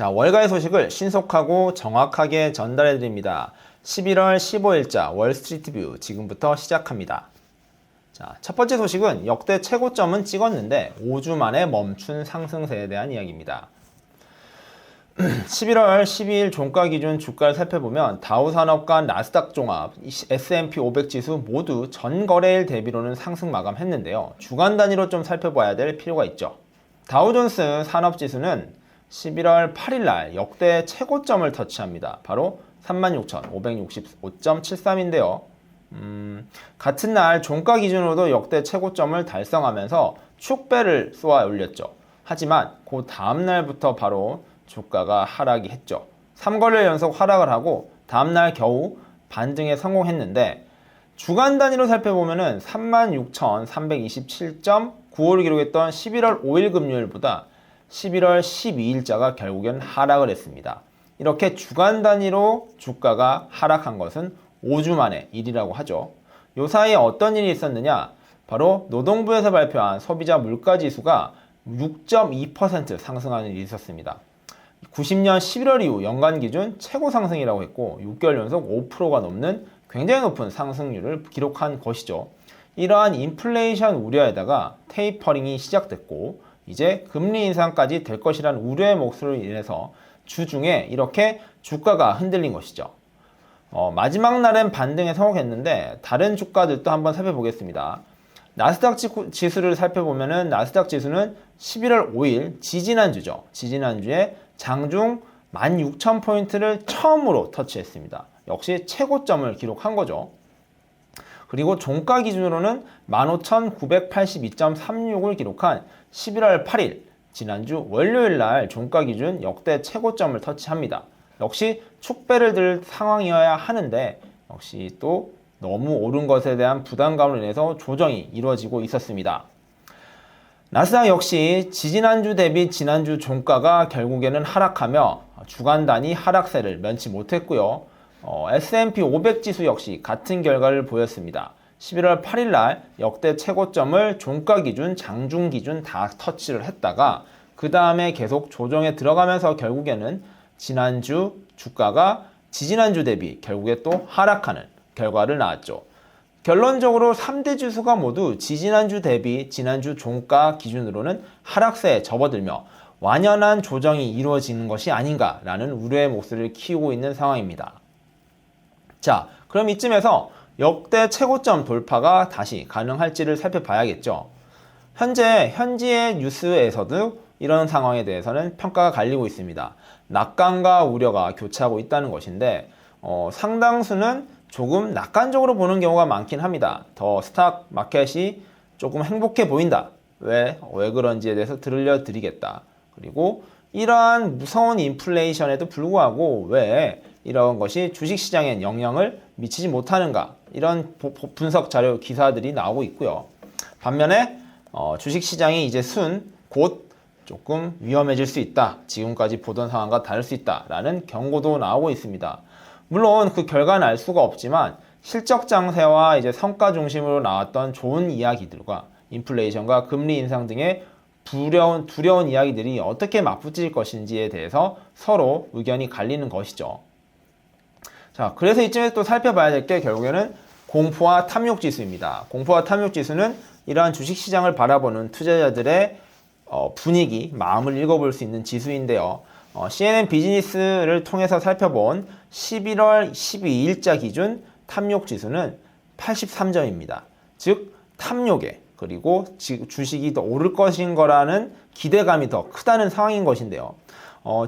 자, 월가의 소식을 신속하고 정확하게 전달해 드립니다. 11월 15일자 월스트리트뷰 지금부터 시작합니다. 자, 첫 번째 소식은 역대 최고점은 찍었는데 5주 만에 멈춘 상승세에 대한 이야기입니다. 11월 12일 종가 기준 주가를 살펴보면 다우산업과 나스닥 종합, S&P 500 지수 모두 전 거래일 대비로는 상승 마감했는데요. 주간 단위로 좀 살펴봐야 될 필요가 있죠. 다우존스 산업지수는 11월 8일 날 역대 최고점을 터치합니다. 바로 36,565.73인데요. 같은 날 종가 기준으로도 역대 최고점을 달성하면서 축배를 쏘아 올렸죠. 하지만 그 다음 날부터 바로 주가가 하락이 했죠. 3거래일 연속 하락을 하고 다음날 겨우 반등에 성공했는데 주간 단위로 살펴보면은 36,327.95를 기록했던 11월 5일 금요일보다 11월 12일자가 결국엔 하락을 했습니다. 이렇게 주간 단위로 주가가 하락한 것은 5주 만의 일이라고 하죠. 요 사이에 어떤 일이 있었느냐? 바로 노동부에서 발표한 소비자 물가지수가 6.2% 상승하는 일이 있었습니다. 90년 11월 이후 연간 기준 최고 상승이라고 했고 6개월 연속 5%가 넘는 굉장히 높은 상승률을 기록한 것이죠. 이러한 인플레이션 우려에다가 테이퍼링이 시작됐고 이제 금리 인상까지 될 것이라는 우려의 목소리로 인해서 주중에 이렇게 주가가 흔들린 것이죠. 마지막 날엔 반등에 성공했는데 다른 주가들도 한번 살펴보겠습니다. 나스닥 지수를 살펴보면은 나스닥 지수는 11월 5일 지지난주죠. 지지난주에 장중 16,000포인트를 처음으로 터치했습니다. 역시 최고점을 기록한 거죠. 그리고 종가 기준으로는 15,982.36을 기록한 11월 8일 지난주 월요일 날 종가 기준 역대 최고점을 터치합니다. 역시 축배를 들 상황이어야 하는데 역시 또 너무 오른 것에 대한 부담감으로 인해서 조정이 이루어지고 있었습니다. 나스닥 역시 지지난주 대비 지난주 종가가 결국에는 하락하며 주간 단위 하락세를 면치 못했고요. S&P 500 지수 역시 같은 결과를 보였습니다. 11월 8일 날 역대 최고점을 종가 기준, 장중 기준 다 터치를 했다가 그 다음에 계속 조정에 들어가면서 결국에는 지난주 주가가 지지난주 대비 결국에 또 하락하는 결과를 낳았죠. 결론적으로 3대 지수가 모두 지지난주 대비 지난주 종가 기준으로는 하락세에 접어들며 완연한 조정이 이루어지는 것이 아닌가라는 우려의 목소리를 키우고 있는 상황입니다. 자, 그럼 이쯤에서 역대 최고점 돌파가 다시 가능할지를 살펴봐야겠죠. 현지의 뉴스에서도 이런 상황에 대해서는 평가가 갈리고 있습니다. 낙관과 우려가 교차하고 있다는 것인데 상당수는 조금 낙관적으로 보는 경우가 많긴 합니다. 더 스탁 마켓이 조금 행복해 보인다. 왜 그런지에 대해서 들려드리겠다. 그리고 이러한 무서운 인플레이션에도 불구하고 왜 이런 것이 주식시장에 영향을 미치지 못하는가. 이런 분석 자료 기사들이 나오고 있고요. 반면에 주식시장이 이제 곧 조금 위험해질 수 있다. 지금까지 보던 상황과 다를 수 있다라는 경고도 나오고 있습니다. 물론 그 결과는 알 수가 없지만 실적 장세와 이제 성과 중심으로 나왔던 좋은 이야기들과 인플레이션과 금리 인상 등의 두려운 이야기들이 어떻게 맞붙을 것인지에 대해서 서로 의견이 갈리는 것이죠. 자, 그래서 이쯤에서 또 살펴봐야 될 게 결국에는 공포와 탐욕 지수입니다. 공포와 탐욕 지수는 이러한 주식시장을 바라보는 투자자들의 분위기, 마음을 읽어볼 수 있는 지수인데요. CNN 비즈니스를 통해서 살펴본 11월 12일자 기준 탐욕 지수는 83점입니다. 즉 탐욕에 그리고 주식이 더 오를 것인 거라는 기대감이 더 크다는 상황인 것인데요.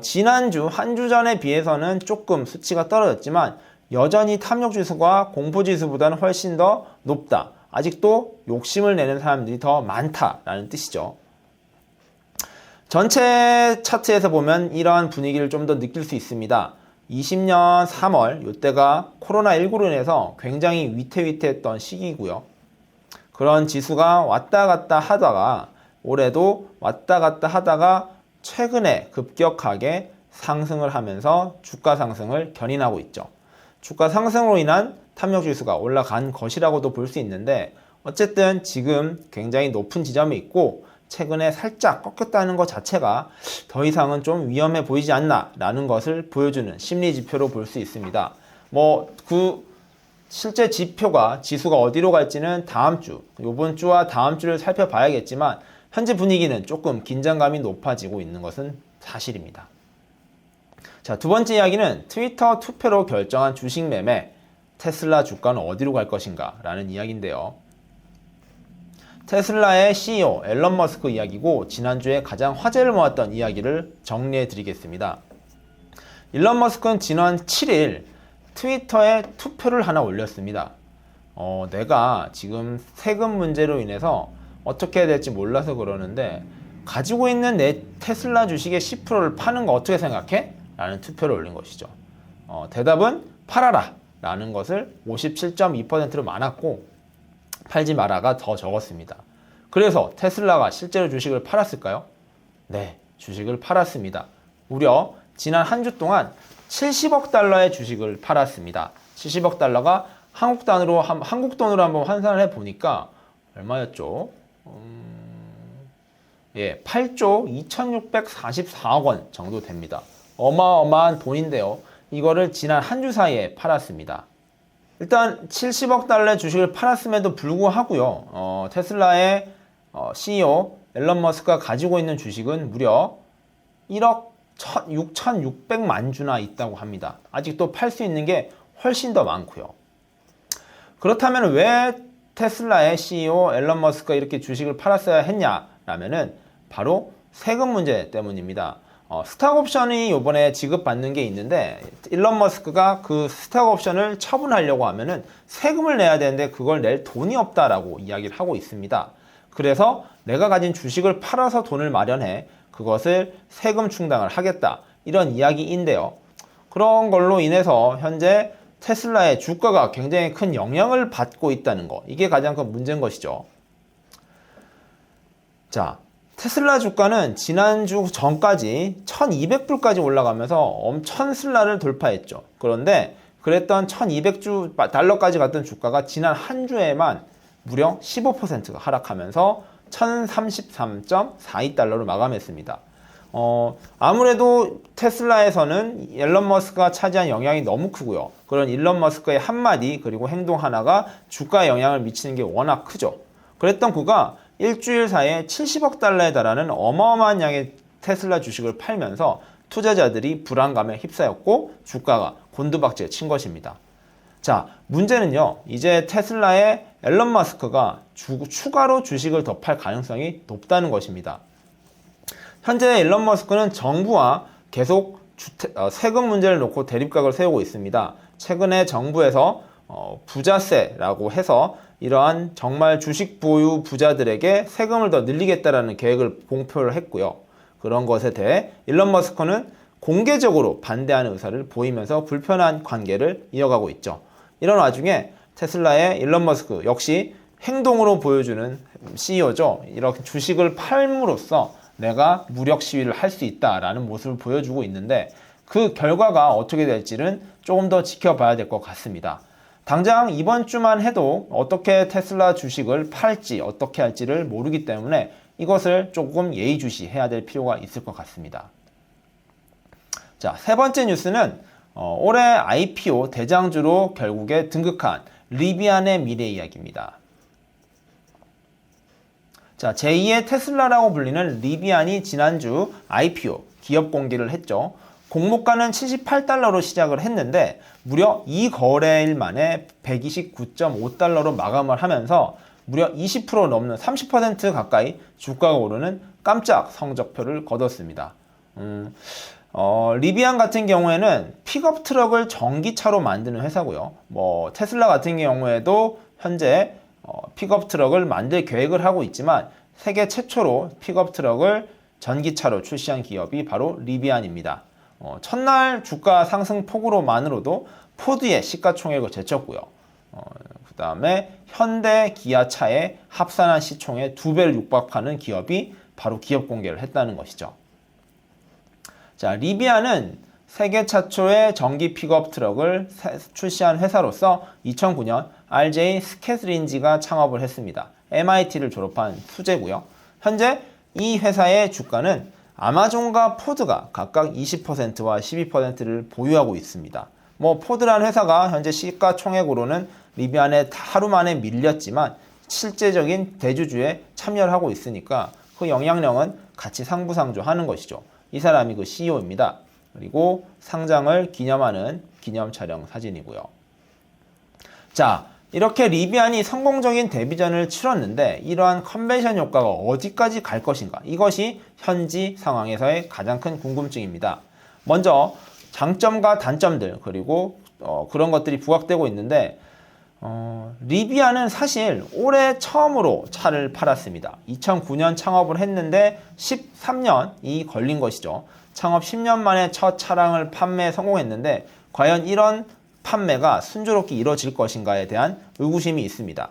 지난주 한 주 전에 비해서는 조금 수치가 떨어졌지만 여전히 탐욕 지수가 공포 지수보다는 훨씬 더 높다. 아직도 욕심을 내는 사람들이 더 많다라는 뜻이죠. 전체 차트에서 보면 이러한 분위기를 좀 더 느낄 수 있습니다. 20년 3월 이때가 코로나19로 인해서 굉장히 위태위태했던 시기고요. 그런 지수가 왔다 갔다 하다가 올해도 왔다 갔다 하다가 최근에 급격하게 상승을 하면서 주가 상승을 견인하고 있죠. 주가 상승으로 인한 탐욕 지수가 올라간 것이라고도 볼 수 있는데 어쨌든 지금 굉장히 높은 지점에 있고 최근에 살짝 꺾였다는 것 자체가 더 이상은 좀 위험해 보이지 않나 라는 것을 보여주는 심리 지표로 볼 수 있습니다. 실제 지수가 어디로 갈지는 다음 주, 이번 주와 다음 주를 살펴봐야겠지만 현재 분위기는 조금 긴장감이 높아지고 있는 것은 사실입니다. 자, 두 번째 이야기는 트위터 투표로 결정한 주식 매매, 테슬라 주가는 어디로 갈 것인가 라는 이야기인데요. 테슬라의 CEO 앨런 머스크 이야기고 지난주에 가장 화제를 모았던 이야기를 정리해 드리겠습니다. 일론 머스크는 지난 7일 트위터에 투표를 하나 올렸습니다. 내가 지금 세금 문제로 인해서 어떻게 해야 될지 몰라서 그러는데 가지고 있는 내 테슬라 주식의 10%를 파는 거 어떻게 생각해? 라는 투표를 올린 것이죠. 대답은 팔아라 라는 것을 57.2%로 많았고 팔지 마라가 더 적었습니다. 그래서 테슬라가 실제로 주식을 팔았을까요? 네, 주식을 팔았습니다. 무려 지난 한 주 동안 70억 달러의 주식을 팔았습니다. 70억 달러가 한국 돈으로 한번 환산을 해보니까 얼마였죠? 8조 2644억 원 정도 됩니다. 어마어마한 돈인데요. 이거를 지난 한 주 사이에 팔았습니다. 일단 70억 달러의 주식을 팔았음에도 불구하고요. 테슬라의 CEO 앨런 머스크가 가지고 있는 주식은 무려 1억 6,600만 주나 있다고 합니다. 아직도 팔 수 있는 게 훨씬 더 많고요. 그렇다면 왜 테슬라의 CEO 앨런 머스크가 이렇게 주식을 팔았어야 했냐라면은 바로 세금 문제 때문입니다. 스탁 옵션이 이번에 지급받는 게 있는데 일론 머스크가 그 스탁 옵션을 처분하려고 하면은 세금을 내야 되는데 그걸 낼 돈이 없다라고 이야기를 하고 있습니다. 그래서 내가 가진 주식을 팔아서 돈을 마련해 그것을 세금 충당을 하겠다 이런 이야기인데요. 그런 걸로 인해서 현재 테슬라의 주가가 굉장히 큰 영향을 받고 있다는 거, 이게 가장 큰 문제인 것이죠. 자, 테슬라 주가는 지난주 전까지 1200불까지 올라가면서 천슬라를 돌파했죠. 그런데 그랬던 1200달러까지 갔던 주가가 지난 한 주에만 무려 15%가 하락하면서 1033.42달러로 마감했습니다. 아무래도 테슬라에서는 일론 머스크가 차지한 영향이 너무 크고요. 그런 일론 머스크의 한마디 그리고 행동 하나가 주가에 영향을 미치는 게 워낙 크죠. 그랬던 그가 일주일 사이에 70억 달러에 달하는 어마어마한 양의 테슬라 주식을 팔면서 투자자들이 불안감에 휩싸였고 주가가 곤두박질 친 것입니다. 자, 문제는요. 이제 테슬라의 앨런 머스크가 추가로 주식을 더 팔 가능성이 높다는 것입니다. 현재 일론 머스크는 정부와 계속 세금 문제를 놓고 대립각을 세우고 있습니다. 최근에 정부에서 부자세라고 해서 이러한 정말 주식 보유 부자들에게 세금을 더 늘리겠다라는 계획을 공표를 했고요. 그런 것에 대해 일론 머스크는 공개적으로 반대하는 의사를 보이면서 불편한 관계를 이어가고 있죠. 이런 와중에 테슬라의 일론 머스크 역시 행동으로 보여주는 CEO죠. 이렇게 주식을 팔므로써 내가 무력 시위를 할 수 있다라는 모습을 보여주고 있는데 그 결과가 어떻게 될지는 조금 더 지켜봐야 될 것 같습니다. 당장 이번 주만 해도 어떻게 테슬라 주식을 팔지 어떻게 할지를 모르기 때문에 이것을 조금 예의주시해야 될 필요가 있을 것 같습니다. 자, 세 번째 뉴스는 올해 IPO 대장주로 결국에 등극한 리비안의 미래 이야기입니다. 자, 제2의 테슬라라고 불리는 리비안이 지난주 IPO 기업 공개를 했죠. 공모가는 78달러로 시작을 했는데 무려 2거래일 만에 129.5달러로 마감을 하면서 무려 20% 넘는 30% 가까이 주가가 오르는 깜짝 성적표를 거뒀습니다. 리비안 같은 경우에는 픽업 트럭을 전기차로 만드는 회사고요. 테슬라 같은 경우에도 현재 픽업 트럭을 만들 계획을 하고 있지만 세계 최초로 픽업 트럭을 전기차로 출시한 기업이 바로 리비안입니다. 첫날 주가 상승 폭으로만으로도 포드의 시가총액을 제쳤고요. 그 다음에 현대 기아차의 합산한 시총의 2배를 육박하는 기업이 바로 기업 공개를 했다는 것이죠. 자, 리비안은 세계 최초의 전기 픽업 트럭을 출시한 회사로서 2009년 RJ 스캐슬린지가 창업을 했습니다. MIT를 졸업한 수재고요. 현재 이 회사의 주가는 아마존과 포드가 각각 20%와 12%를 보유하고 있습니다. 뭐 포드라는 회사가 현재 시가총액으로는 리비안에 하루 만에 밀렸지만 실제적인 대주주에 참여를 하고 있으니까 그 영향력은 같이 상부상조하는 것이죠. 이 사람이 그 CEO입니다. 그리고 상장을 기념하는 기념 촬영 사진이고요. 자, 이렇게 리비안이 성공적인 데뷔전을 치렀는데 이러한 컨벤션 효과가 어디까지 갈 것인가? 이것이 현지 상황에서의 가장 큰 궁금증입니다. 먼저 장점과 단점들 그리고 그런 것들이 부각되고 있는데 리비안은 사실 올해 처음으로 차를 팔았습니다. 2009년 창업을 했는데 13년이 걸린 것이죠. 창업 10년 만에 첫 차량을 판매에 성공했는데 과연 이런 판매가 순조롭게 이루어질 것인가에 대한 의구심이 있습니다.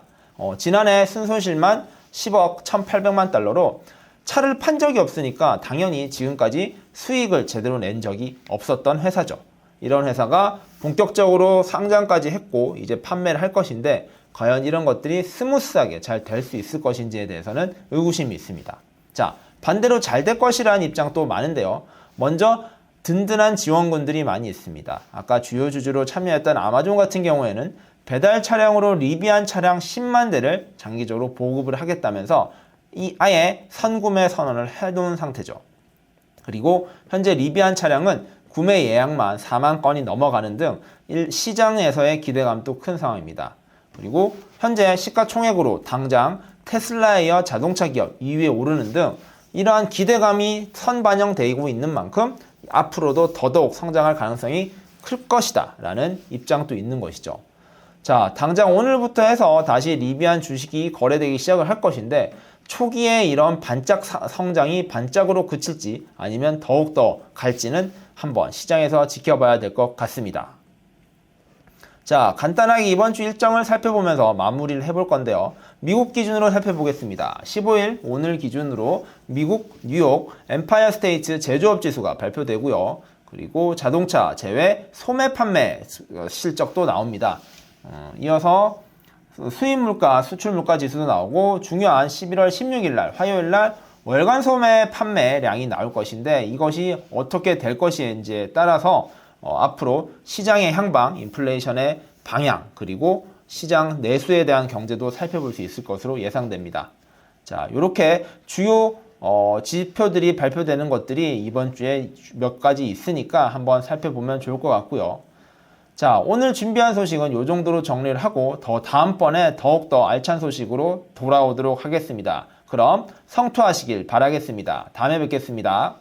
지난해 순손실만 10억 1,800만 달러로 차를 판 적이 없으니까 당연히 지금까지 수익을 제대로 낸 적이 없었던 회사죠. 이런 회사가 본격적으로 상장까지 했고 이제 판매를 할 것인데 과연 이런 것들이 스무스하게 잘 될 수 있을 것인지에 대해서는 의구심이 있습니다. 자, 반대로 잘 될 것이라는 입장도 많은데요. 먼저 든든한 지원군들이 많이 있습니다. 아까 주요 주주로 참여했던 아마존 같은 경우에는 배달 차량으로 리비안 차량 10만 대를 장기적으로 보급을 하겠다면서 아예 선구매 선언을 해놓은 상태죠. 그리고 현재 리비안 차량은 구매 예약만 4만 건이 넘어가는 등 시장에서의 기대감도 큰 상황입니다. 그리고 현재 시가총액으로 당장 테슬라에 이어 자동차 기업 2위에 오르는 등 이러한 기대감이 선반영되고 있는 만큼 앞으로도 더더욱 성장할 가능성이 클 것이다 라는 입장도 있는 것이죠. 자, 당장 오늘부터 해서 다시 리비안 주식이 거래되기 시작을 할 것인데 초기에 이런 반짝 성장이 반짝으로 그칠지 아니면 더욱더 갈지는 한번 시장에서 지켜봐야 될 것 같습니다. 자, 간단하게 이번 주 일정을 살펴보면서 마무리를 해볼 건데요. 미국 기준으로 살펴보겠습니다. 15일 오늘 기준으로 미국 뉴욕 엠파이어 스테이트 제조업 지수가 발표되고요. 그리고 자동차 제외 소매 판매 실적도 나옵니다. 이어서 수입 물가, 수출 물가 지수도 나오고 중요한 11월 16일 날 화요일 날 월간 소매 판매량이 나올 것인데 이것이 어떻게 될 것인지에 따라서 앞으로 시장의 향방, 인플레이션의 방향, 그리고 시장 내수에 대한 경제도 살펴볼 수 있을 것으로 예상됩니다. 자, 이렇게 주요 지표들이 발표되는 것들이 이번 주에 몇 가지 있으니까 한번 살펴보면 좋을 것 같고요. 자, 오늘 준비한 소식은 이 정도로 정리를 하고 다음번에 더욱더 알찬 소식으로 돌아오도록 하겠습니다. 그럼 성투하시길 바라겠습니다. 다음에 뵙겠습니다.